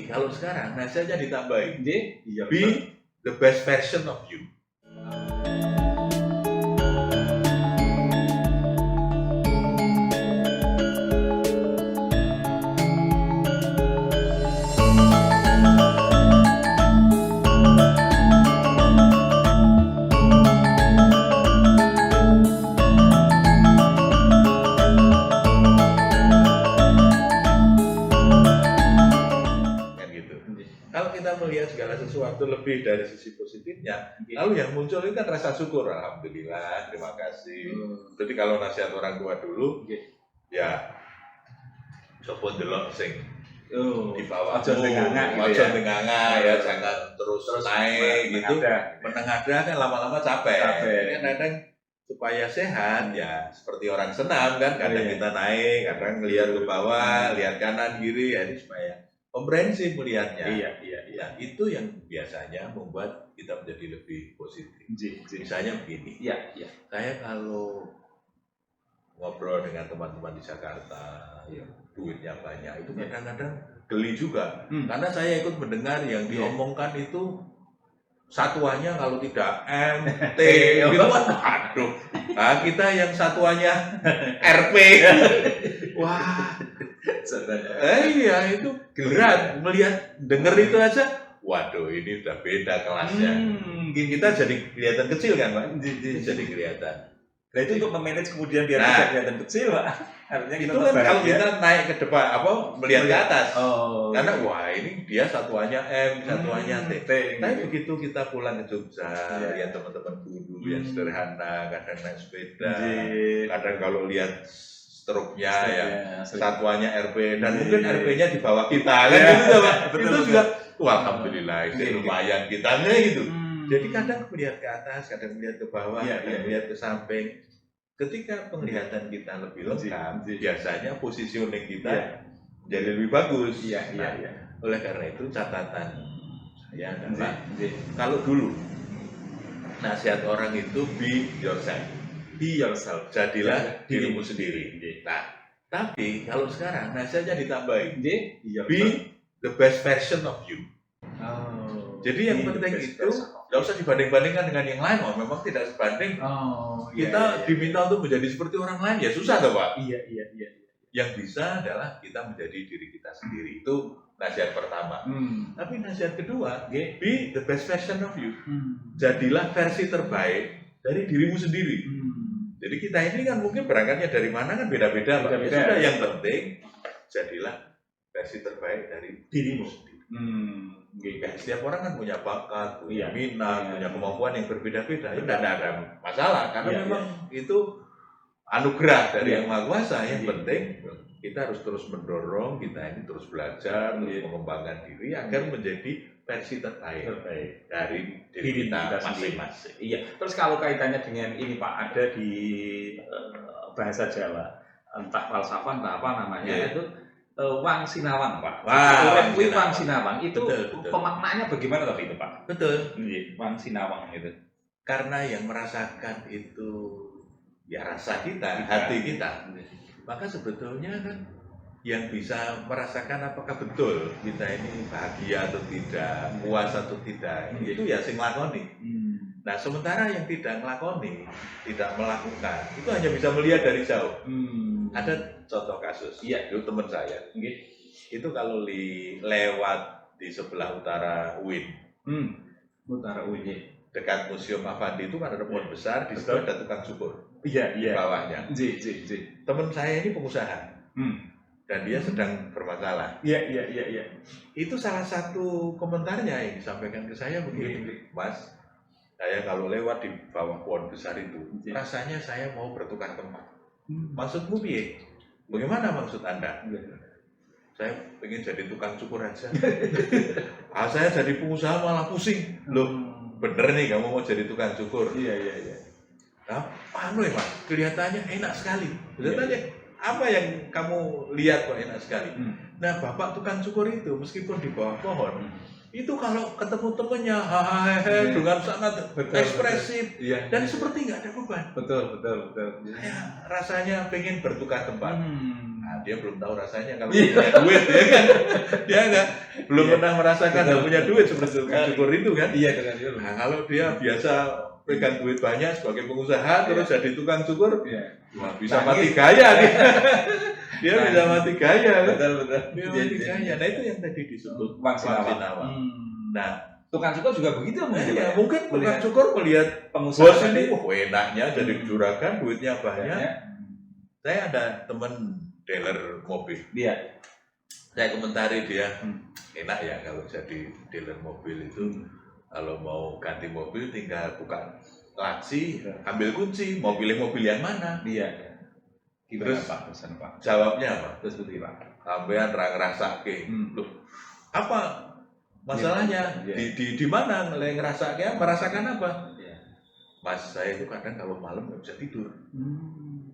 kalau sekarang nasihatnya ditambahin. Iya. Be the best version of you. Kan gitu. Kalau kita melihat segala sesuatu lebih dari sisi positifnya, lalu yang muncul itu kan rasa syukur. Alhamdulillah, terima kasih. Jadi kalau nasihat orang tua dulu, ya coba delok sing di bawah, Ojo tenganga gitu ojo ya. tenganga ya, jangan terus naik gitu. Menengada kan lama-lama capek. Kadang-kadang supaya sehat ya seperti orang senam kan, kadang kita naik, kadang lihat ke bawah, lihat kanan kiri, ya ini supaya komprehensif melihatnya. Ya, itu yang biasanya membuat kita menjadi lebih positif. Misalnya begini, saya kalau ngobrol dengan teman-teman di Jakarta, duitnya banyak, itu kadang-kadang geli juga. Karena saya ikut mendengar yang diomongkan itu satuannya kalau tidak M, T, gitu kan, aduh. Nah, kita yang satuannya RP, wah, iya itu berat melihat, denger itu aja, waduh ini udah beda kelasnya. Kita jadi kelihatan kecil kan, Pak? Jadi kelihatan. Nah itu untuk memanage kemudian biar tidak kelihatan kecil, Pak. Artinya itu kan kalau kita naik ke depan, melihat ke atas. Karena wah ini dia satuannya M, satuannya T. Tapi begitu kita pulang ke Jogja, lihat teman-teman guru yang sederhana, kadang naik sepeda, kadang kalau lihat struknya ya satuannya RP, dan mungkin RP-nya di bawah kita, kan gitu Pak. Itu juga, wah alhamdulillah, itu lumayan kita gitu. Jadi kadang melihat ke atas, kadang melihat ke bawah, kadang melihat ke samping. Ketika penglihatan kita lebih lengkap, biasanya positioning kita jadi lebih bagus. Oleh karena itu catatan saya adalah kalau dulu nasihat orang itu be yourself, jadilah dirimu sendiri. Nah, tapi kalau sekarang nasihatnya ditambahin, be the best version of you. Jadi yang penting itu nggak usah dibanding-bandingkan dengan yang lain, memang tidak sebanding. Kita diminta untuk menjadi seperti orang lain, ya susah toh Pak. Yang bisa adalah kita menjadi diri kita sendiri. Itu nasihat pertama. Tapi nasihat kedua, be the best version of you. Jadilah versi terbaik dari dirimu sendiri. Jadi kita ini kan mungkin berangkatnya dari mana kan beda-beda. Sudah, yang penting jadilah versi terbaik dari dirimu sendiri. Setiap orang kan punya bakat, punya minat, punya kemampuan yang berbeda-beda. Itu tidak ada masalah, karena memang itu anugerah dari Yang Maha Kuasa. Yang penting kita harus terus mendorong, kita ini terus belajar, terus mengembangkan diri agar menjadi versi terbaik dari diri kita masing-masing. Terus kalau kaitannya dengan ini Pak, ada di bahasa Jawa, entah falsafah, entah apa namanya itu. Wang Sinawang Pak. Wang Sinawang itu betul. Pemaknaannya bagaimana tapi itu Pak? Betul. Wang Sinawang itu. Karena yang merasakan itu ya rasa kita, hati kita. Maka sebetulnya kan yang bisa merasakan apakah betul kita ini bahagia atau tidak, puas atau tidak, itu ya sing lakoni. Nah sementara yang tidak melakoni, tidak melakukan, itu hanya bisa melihat dari jauh. Ada contoh kasus, itu teman saya, itu kalau lewat di sebelah utara UIN, dekat Museum Affandi itu kan ada pohon besar, di situ ada tukang cukur, di bawahnya. Teman saya ini pengusaha, dan dia sedang bermasalah. Itu salah satu komentarnya yang disampaikan ke saya begini, Mas, saya kalau lewat di bawah pohon besar itu, rasanya saya mau bertukar tempat. Maksudmu piye? Bagaimana maksud Anda? Saya pengen jadi tukang cukur aja. Saya jadi pengusaha malah pusing. Loh, bener nih kamu mau jadi tukang cukur? Nah, anu ya Mas, kelihatannya enak sekali. Kelihatannya apa yang kamu lihat kok enak sekali? Nah, Bapak tukang cukur itu meskipun di bawah pohon, itu kalau ketemu temennya dengan sangat ekspresif dan seperti nggak ada beban. Betul. Rasanya pengen bertukar tempat. Nah, dia belum tahu rasanya kalau punya duit, ya kan? Dia belum pernah merasakan dia punya duit seperti tukang cukur itu kan? Iya, dengan itu. Nah, kalau dia biasa pegang duit banyak sebagai pengusaha terus jadi tukang cukur, wah, bisa mati gaya dia. Dia bisa mati gaya kan? Betul. Dia mati gaya. Nah, itu yang tadi disebut Wang Sinawang. Nah, tukang cukur juga begitu mungkin. ya, mungkin tukang cukur melihat pengusaha bos ini, enaknya jadi juragan, duitnya banyak. Saya ada teman dealer mobil. Iya. Saya komentari dia, enak ya kalau jadi dealer mobil itu. Kalau mau ganti mobil tinggal buka laci, ambil kunci, mau pilih mobil yang mana. Iya. Terus Pak, pesan Pak. Jawabnya apa? Terus betul Pak. Sampean ngrasake. Loh, apa masalahnya? Di mana ngrasake? Merasakan apa? Mas, saya itu kadang kalau malam nggak bisa tidur.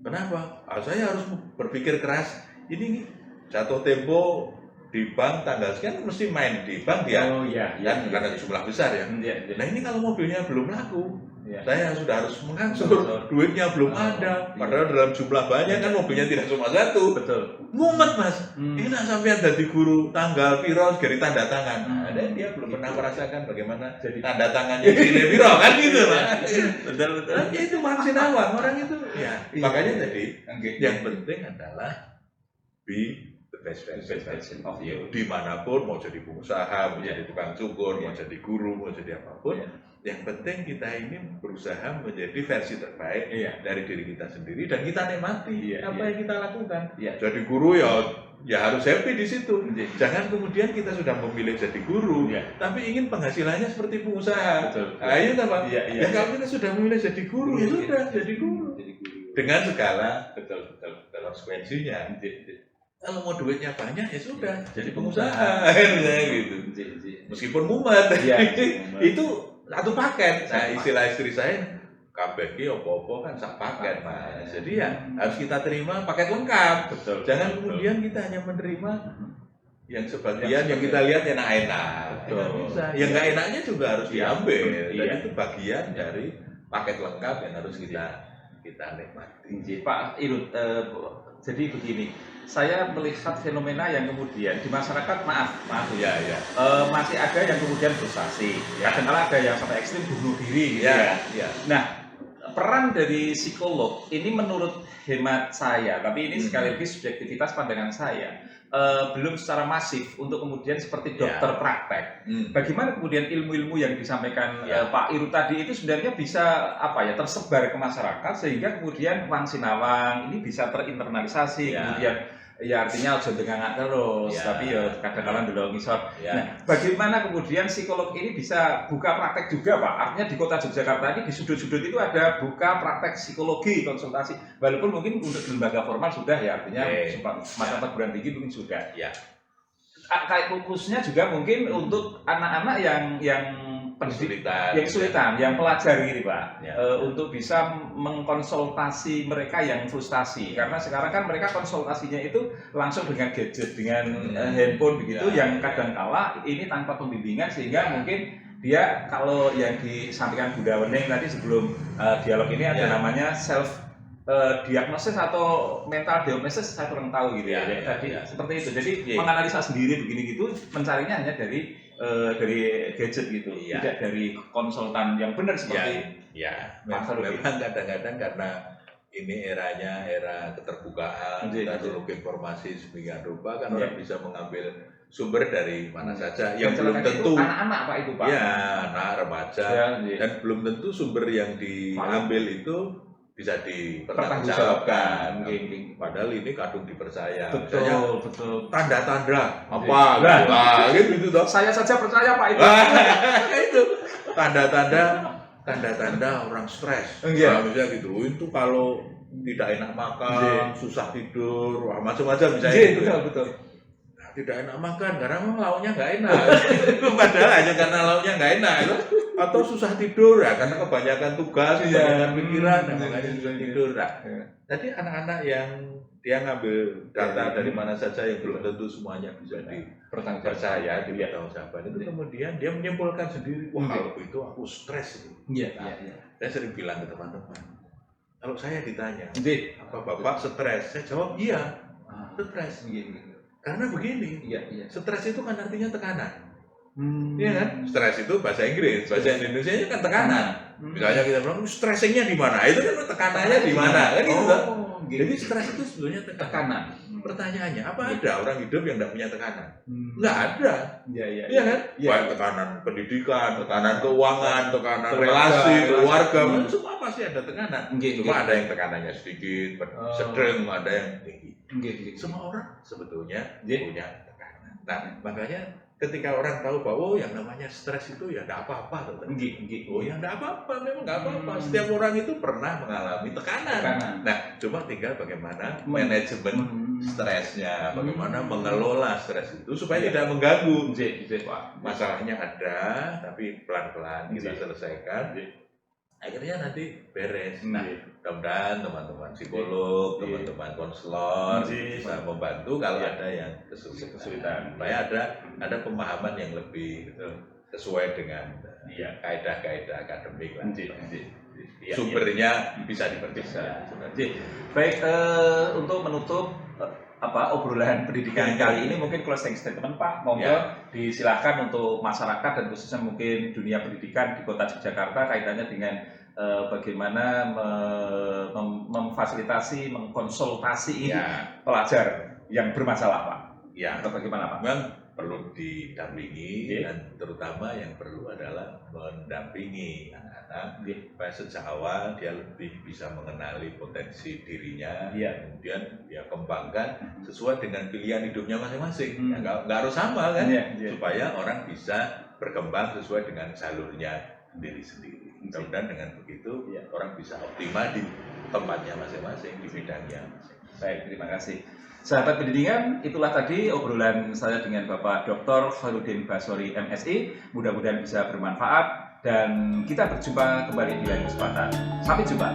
Kenapa? Saya harus berpikir keras. Ini jatuh tempo di bank tanggal sekian mesti main di bank ya. Oh iya. Kan karena jumlah besar ya. Nah ini kalau mobilnya belum laku, saya sudah harus mengangsur. Duitnya belum ada. Padahal dalam jumlah banyak kan mobilnya tidak cuma satu. Betul. Mumet Mas. Enak sampean jadi guru tanggal piro dari tanda tangan. Ada dia belum pernah merasakan bagaimana jadi tanda tangannya Cine piro kan gitu Pak. Betul. Itu Wang Sinawang orang itu. Ya, makanya tadi yang penting adalah be the best version of you. Dimanapun mau jadi pengusaha, mau jadi tukang cukur, mau jadi guru, mau jadi apapun. Yang penting kita ini berusaha menjadi versi terbaik dari diri kita sendiri dan kita nikmati apa yang kita lakukan. Jadi guru ya harus happy di situ. Jangan kemudian kita sudah memilih jadi guru, tapi ingin penghasilannya seperti pengusaha. Ayo Pak. Ya kalau kita sudah memilih jadi guru, ya sudah jadi guru. Dengan segala konsekuensinya. Kalau mau duitnya banyak ya sudah jadi pengusaha gitu. Meskipun mumet. Itu satu paket. Nah, istilah istri saya kabeh ki opo-opo kan sak paket, Mas. Jadi ya harus kita terima paket lengkap. Jangan kemudian kita hanya menerima yang sebagian yang kita lihat enak-enak. Yang nggak enaknya juga harus diambil. Dan itu bagian dari paket lengkap yang harus kita nikmati. Pak Irut, jadi begini, saya melihat fenomena yang kemudian di masyarakat masih ada yang kemudian frustasi, kadang-kadang ada yang sampai ekstrim bunuh diri. Nah, peran dari psikolog ini menurut hemat saya, tapi ini sekaligus subjektivitas pandangan saya, belum secara masif untuk kemudian seperti dokter praktek. Bagaimana kemudian ilmu-ilmu yang disampaikan Pak Irut tadi itu sebenarnya bisa tersebar ke masyarakat sehingga kemudian Wang Sinawang ini bisa terinternalisasi, kemudian artinya harus dengar terus, tapi kadang-kadang dulu ngisor. Nah, bagaimana kemudian psikolog ini bisa buka praktek juga, Pak? Artinya di kota Yogyakarta ini di sudut-sudut itu ada buka praktek psikologi, konsultasi. Walaupun mungkin untuk lembaga formal sudah artinya masa perguruan tinggi mungkin sudah. Kayak khususnya juga mungkin untuk anak-anak yang kesulitan, yang pelajar gitu Pak, untuk bisa mengkonsultasi mereka yang frustasi, karena sekarang kan mereka konsultasinya itu langsung dengan gadget, dengan handphone begitu, yang kadang-kala ini tanpa pembimbingan sehingga mungkin dia kalau yang disampaikan Bunda Wening tadi sebelum dialog ini ada namanya self diagnosis atau mental diagnosis saya kurang tahu gitu seperti itu. Jadi menganalisa sendiri begini gitu, mencarinya hanya dari gadget gitu, tidak dari konsultan yang benar seperti memang kadang-kadang karena ini eranya era keterbukaan, teknologi informasi sedemikian rupa kan orang bisa mengambil sumber dari mana saja yang belum tentu anak-anak Pak itu Pak. Anak remaja dan belum tentu sumber yang diambil itu bisa dipertanggungjawabkan. Padahal ini kadung dipercaya. Betul. Tanda-tanda apa gitu toh. Saya saja percaya Pak itu. Itu tanda-tanda orang stres. Misalnya gitu. Itu kalau tidak enak makan, susah tidur, macam-macam bisa gitu. Betul. Tidak enak makan karena memang lauknya nggak enak. Padahal hanya karena lauknya nggak enak. Atau susah tidur karena kebanyakan tugas, kebanyakan pikiran, makanya susah tidur. Jadi anak-anak yang dia ngambil data dari mana saja yang belum tentu semuanya bisa dipercaya, dipertanggungjawabkan itu kemudian dia menyimpulkan sendiri, wah kalau itu aku stres. Saya sering bilang ke teman-teman, kalau saya ditanya, apa Bapak stres? Saya jawab iya. Stres. Iya. Karena begini, Iya. stres itu kan artinya tekanan. Hmm. Iya kan? Stres itu bahasa Inggris, bahasa Indonesia kan tekanan. Misalnya kita bilang stressingnya di mana, itu kan tekanannya di mana, kan gitu. Gitu. Jadi stres itu sebenarnya tekanan. Pertanyaannya, apa ada orang hidup yang tidak punya tekanan? Nggak ada. Iya kan? Baik tekanan pendidikan, tekanan keuangan, tekanan relasi, keluarga, semua pasti ada tekanan. Cuma ada yang tekanannya sedikit, sedang, ada yang tinggi. Semua orang sebetulnya punya tekanan. Nah, makanya ketika orang tahu bahwa yang namanya stres itu ya tidak apa-apa, oh ya tidak apa-apa, memang nggak apa-apa. Setiap orang itu pernah mengalami tekanan. Nah, cuma tinggal bagaimana manajemen stresnya, bagaimana mengelola stres itu supaya tidak mengganggu. Masalahnya ada, tapi pelan-pelan kita selesaikan. Akhirnya nanti beres. Nah, mudah-mudahan teman-teman psikolog, teman-teman konselor bisa membantu kalau ada yang kesulitan. Supaya ada pemahaman yang lebih sesuai dengan kaidah-kaidah akademik lah. Sumbernya bisa dipercaya. Baik, untuk menutup obrolan pendidikan kali ini mungkin closing statement Pak, monggo disilahkan untuk masyarakat dan khususnya mungkin dunia pendidikan di Kota Yogyakarta kaitannya dengan bagaimana memfasilitasi, mengkonsultasi pelajar yang bermasalah Pak. Atau bagaimana Pak? Memang perlu didampingi dan terutama yang perlu adalah mendampingi anak-anak supaya sejak awal dia lebih bisa mengenali potensi dirinya, kemudian dia kembangkan sesuai dengan pilihan hidupnya masing-masing. Nggak harus sama kan, supaya orang bisa berkembang sesuai dengan jalurnya sendiri-sendiri. Mudah-mudahan dengan begitu orang bisa optimal di tempatnya masing-masing, di bidangnya masing-masing. Baik, terima kasih. Sahabat pendidikan, itulah tadi obrolan saya dengan Bapak Dr. Khairuddin Basori MSI. Mudah-mudahan bisa bermanfaat dan kita berjumpa kembali di lain kesempatan. Sampai jumpa.